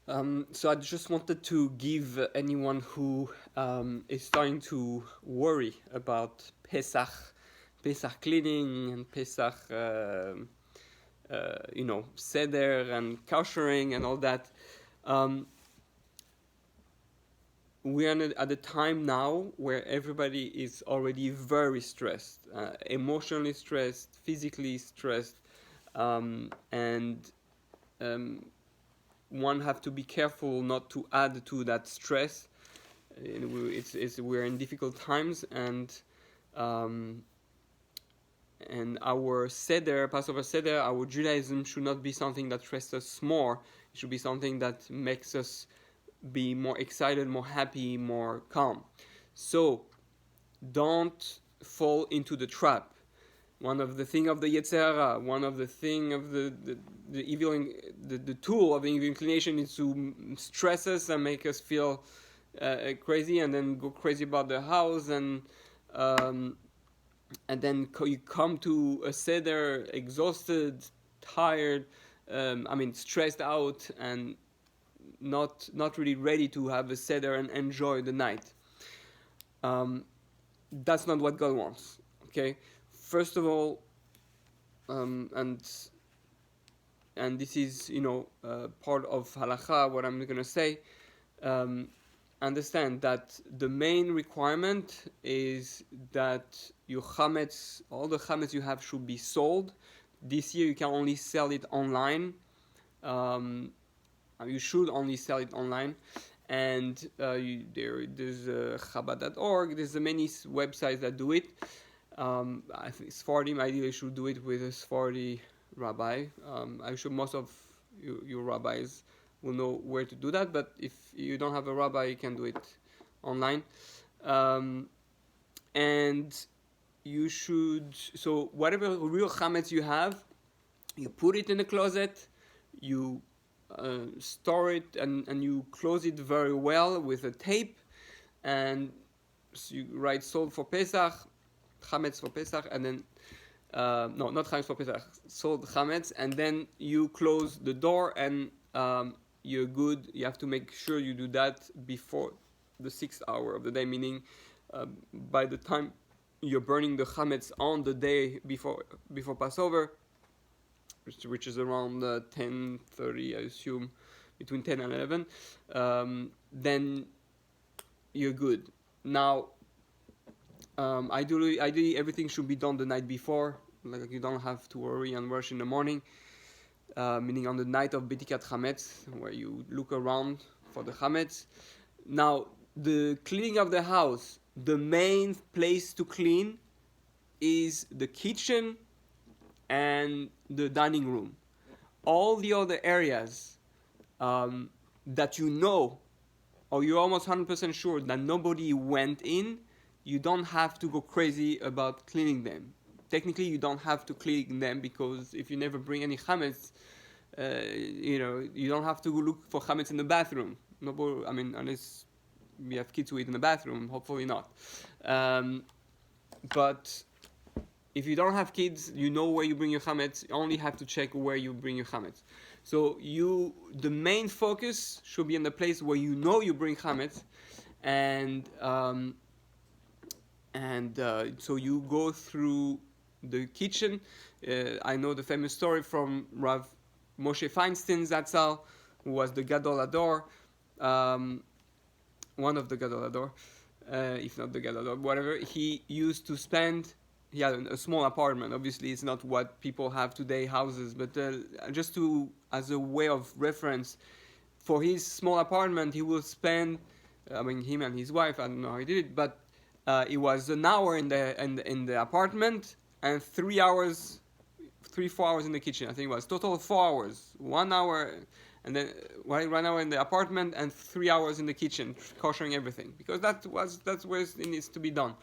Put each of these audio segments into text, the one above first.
So I just wanted to give anyone who is starting to worry about Pesach cleaning and Pesach, seder and koshering and all that. Um, we are at a time now where everybody is already very stressed, emotionally stressed, physically stressed, and um, one have to be careful not to add to that stress. We're in difficult times, um, and our seder, Passover seder, our Judaism should not be something that stresses us more. It should be something that makes us be more excited, more happy, more calm. So don't fall into the trap. One of the thing of the Yetzer Hara, one of the thing of the evil, the tool of the evil inclination is to stress us and make us feel crazy, and then go crazy about the house, um, and then you come to a seder exhausted, tired, stressed out, and not really ready to have a seder and enjoy the night. Um, that's not what God wants. Okay, first of all, and this is part of halacha. What I'm gonna say, um, understand that the main requirement is that your chametz, all the chametz you have, should be sold. This year you can only sell it online. Um, you should only sell it online. And there's Chabad.org. There's many websites that do it. I think Sephardim ideally should do it with a Sephardi rabbi. I'm sure most of your rabbis will know where to do that, but if you don't have a rabbi, you can do it online. Um, and you should, so whatever real chametz you have, you put it in the closet, you store it, and you close it very well with a tape, and so you write sold for Pesach, chametz for Pesach, and then no, not chametz for Pesach, sold chametz, and then you close the door, and you're good. You have to make sure you do that before the 6th hour of the day, meaning by the time you're burning the chametz on the day before Passover, which is around 10:30, I assume, between 10 and 11, then you're good. Now, ideally, everything should be done the night before. Like, you don't have to worry and rush in the morning. Meaning on the night of Betikat Chametz, where you look around for the Chametz. Now, the cleaning of the house, the main place to clean is the kitchen and the dining room. All the other areas that or you're almost 100% sure that nobody went in, you don't have to go crazy about cleaning them. Technically, you don't have to clean them, because if you never bring any chametz, you don't have to look for chametz in the bathroom. Nobody, unless we have kids who eat in the bathroom, hopefully not. But if you don't have kids, you know where you bring your chametz. You only have to check where you bring your chametz. So the main focus should be in the place where you know you bring chametz, and so you go through the kitchen. I know the famous story from Rav Moshe Feinstein Zatzal, who was the Gadol Ador, one of the Gadol Ador, if not the Gadol Ador, whatever. He used to spend. He had a small apartment. Obviously, it's not what people have today, houses, but just as a way of reference, for his small apartment, he will spend. Him and his wife. I don't know how he did it, but it was an hour in the apartment and 3 hours, 4 hours in the kitchen. I think it was total 4 hours. 1 hour, and then 1 hour in the apartment and 3 hours in the kitchen, koshering everything, because that's where it needs to be done.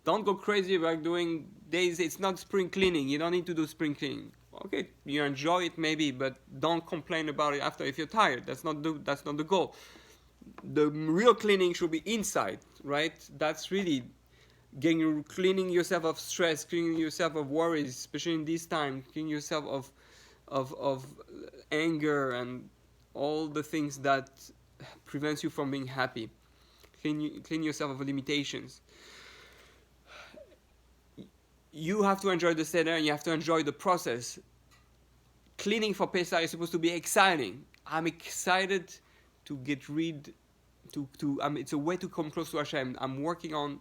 Don't go crazy about doing days. It's not spring cleaning. You don't need to do spring cleaning. Okay, you enjoy it maybe, but don't complain about it after if you're tired. That's not the goal. The real cleaning should be inside, right? That's really cleaning yourself of stress, cleaning yourself of worries, especially in this time, cleaning yourself of anger and all the things that prevents you from being happy. Clean yourself of limitations. You have to enjoy the Seder and you have to enjoy the process. Cleaning for Pesach is supposed to be exciting. I'm excited to get rid, it's a way to come close to Hashem. I'm working on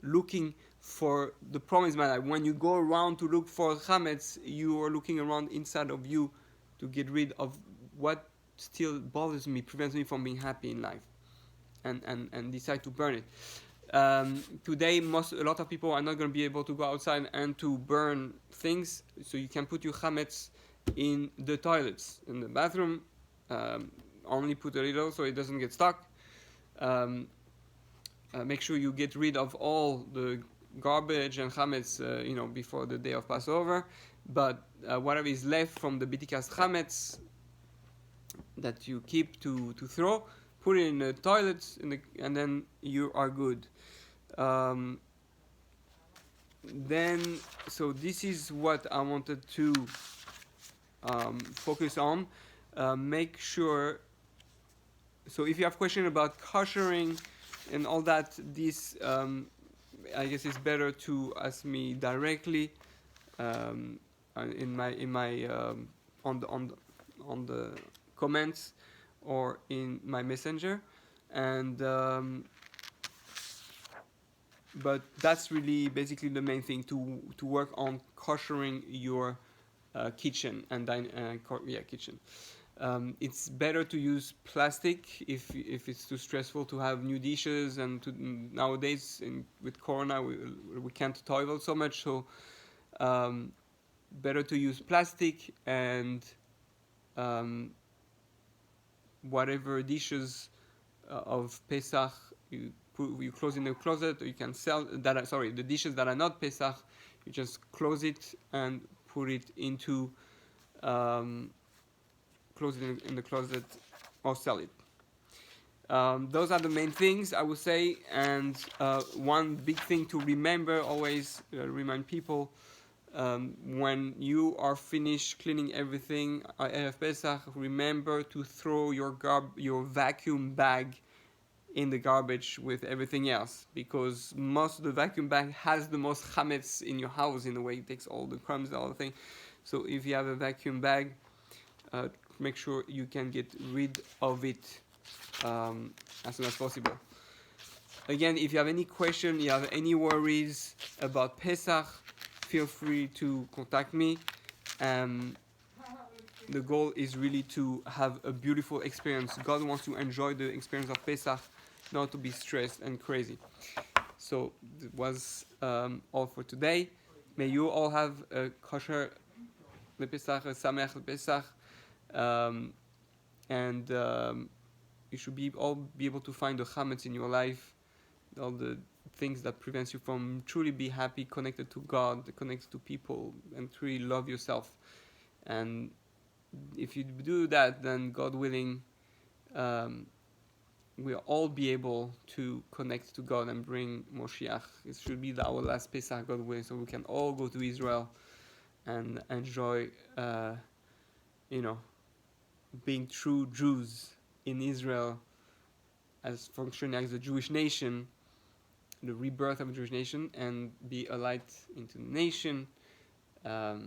looking for the promised land. When you go around to look for chametz, you are looking around inside of you to get rid of what still bothers me, prevents me from being happy in life, and decide to burn it. Today, a lot of people are not going to be able to go outside and to burn things, so you can put your chametz in the toilets, in the bathroom. Only put a little so it doesn't get stuck. Make sure you get rid of all the garbage and chametz, before the day of Passover. But whatever is left from the bitikas chametz that you keep to throw, put it in the toilets, and then you are good. So this is what I wanted to focus on. Make sure. So if you have questions about koshering and all that, this I guess it's better to ask me directly in my on the comments or in my messenger, and but that's really basically the main thing, to work on koshering your kitchen and kitchen. It's better to use plastic if it's too stressful to have new dishes, and nowadays with Corona we can't toil so much, so better to use plastic, and whatever dishes of Pesach you close in the closet, or you can sell the dishes that are not Pesach, you just close it and put it into close it in the closet or sell it. Those are the main things I would say. And one big thing to remember, always remind people, when you are finished cleaning everything Erev Pesach, remember to throw your vacuum bag in the garbage with everything else, because most of the vacuum bag has the most chametz in your house, in a way. It takes all the crumbs and all the thing. So if you have a vacuum bag, make sure you can get rid of it as soon as possible. Again, if you have any question, you have any worries about Pesach, feel free to contact me. The goal is really to have a beautiful experience. God wants to enjoy the experience of Pesach, not to be stressed and crazy. So it was all for today. May you all have a kosher Pesach, a Sameach Pesach, and you should all be able to find the chametz in your life, all the things that prevents you from truly be happy, connected to God, connected to people, and truly love yourself. And if you do that, then God willing, we'll all be able to connect to God and bring Moshiach. It should be our last Pesach, God willing, so we can all go to Israel and enjoy, being true Jews in Israel, as functioning as a Jewish nation, the rebirth of a Jewish nation, and be a light into the nation. That's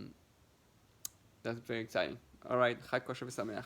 very exciting. All right, Chag Kosher V'Sameach.